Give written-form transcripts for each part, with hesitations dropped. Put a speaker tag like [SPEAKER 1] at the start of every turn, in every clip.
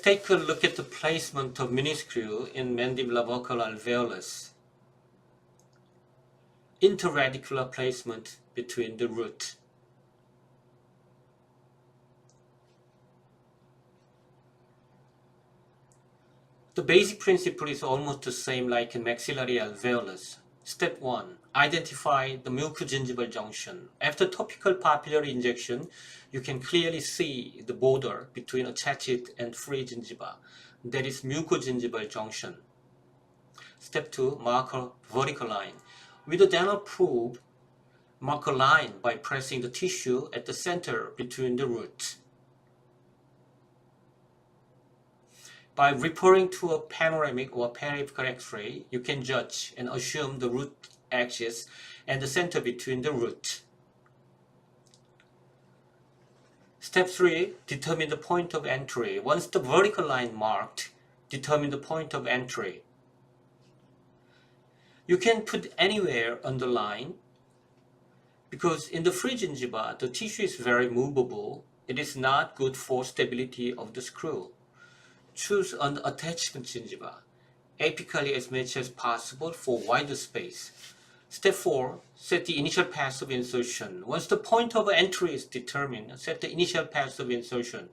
[SPEAKER 1] take a look at the placement of mini-screw in mandibular buccal alveolus. Interradicular placement between the root. The basic principle is almost the same like in maxillary alveolus. Step 1. Identify the mucogingival junction. After topical papillary injection, you can clearly see the border between attached and free gingiva. That is mucogingival junction. Step 2. Mark a vertical line. With a dental probe, mark a line by pressing the tissue at the center between the roots. By referring to a panoramic or periapical X-ray, you can judge and assume the root axis and the center between the root. Step 3. Determine the point of entry. Once the vertical line marked, determine the point of entry. You can put anywhere on the line because in the free gingiva, the tissue is very movable. It is not good for stability of the screw. Choose an attached gingiva, apically as much as possible for wider space. Step 4. Set the initial path of insertion. Once the point of entry is determined, set the initial path of insertion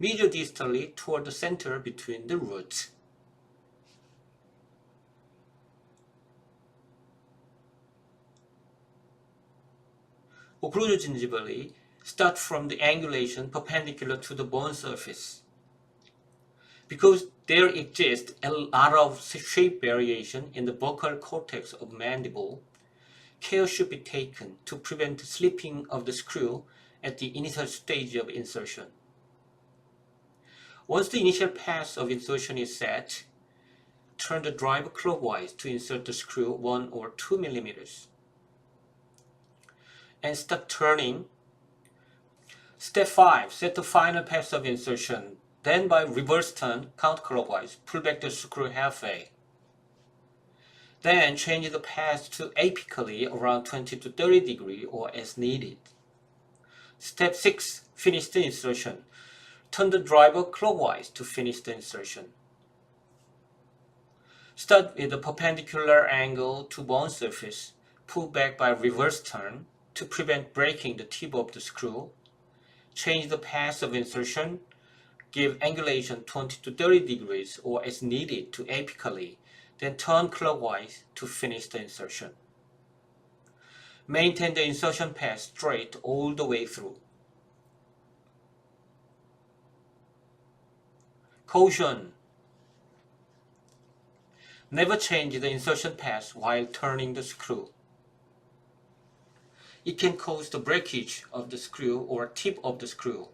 [SPEAKER 1] mediodistally toward the center between the roots. Occlusogingivally, start from the angulation perpendicular to the bone surface. Because there exists a lot of shape variation in the buccal cortex of mandible, care should be taken to prevent slipping of the screw at the initial stage of insertion. Once the initial path of insertion is set, turn the driver clockwise to insert the screw 1 or 2 millimeters. And start turning. Step 5. Set the final path of insertion. Then by reverse turn, counterclockwise, pull back the screw halfway. Then change the path to apically around 20 to 30 degrees or as needed. Step 6. Finish the insertion. Turn the driver clockwise to finish the insertion. Start with a perpendicular angle to bone surface. Pull back by reverse turn to prevent breaking the tip of the screw. Change the path of insertion. Give angulation 20 to 30 degrees or as needed to apically, then turn clockwise to finish the insertion. Maintain the insertion path straight all the way through. Caution! Never change the insertion path while turning the screw. It can cause the breakage of the screw or tip of the screw.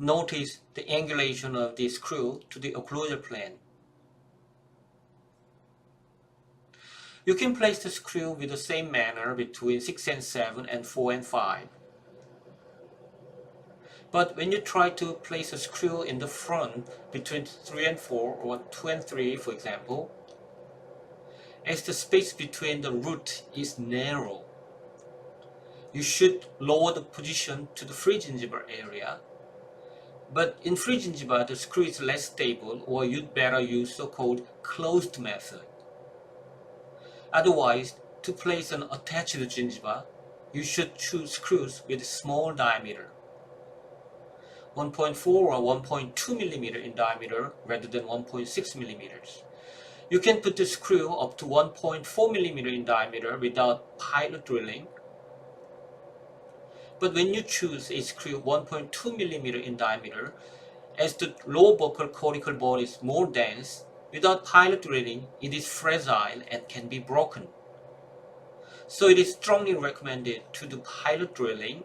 [SPEAKER 1] Notice the angulation of the screw to the occlusal plane. You can place the screw with the same manner between 6 and 7 and 4 and 5. But when you try to place a screw in the front between 3 and 4 or 2 and 3, for example, as the space between the root is narrow, you should lower the position to the free gingival area. But in free gingiva, the screw is less stable, or you'd better use so-called closed method. Otherwise, to place an attached gingiva, you should choose screws with small diameter, 1.4 or 1.2 millimeter in diameter rather than 1.6 millimeters. You can put the screw up to 1.4 millimeter in diameter without pilot drilling. But when you choose a screw 1.2 millimeter in diameter, as the lower buccal cortical bone is more dense, without pilot drilling, it is fragile and can be broken. So it is strongly recommended to do pilot drilling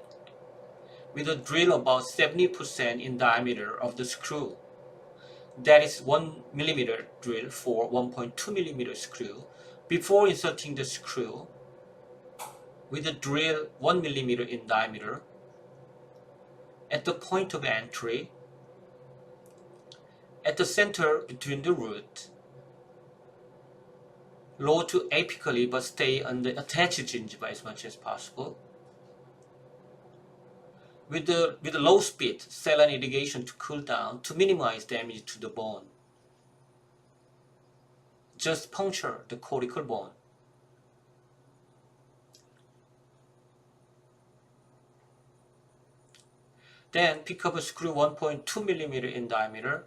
[SPEAKER 1] with a drill about 70% in diameter of the screw. That is 1 millimeter drill for 1.2 millimeter screw before inserting the screw with a drill 1 millimeter in diameter at the point of entry, at the center between the root, lower to apically but stay on the attached gingiva as much as possible. with the low speed saline irrigation to cool down to minimize damage to the bone. Just puncture the cortical bone. Then pick up a screw 1.2 mm in diameter.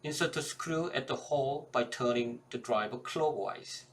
[SPEAKER 1] Insert the screw at the hole by turning the driver clockwise.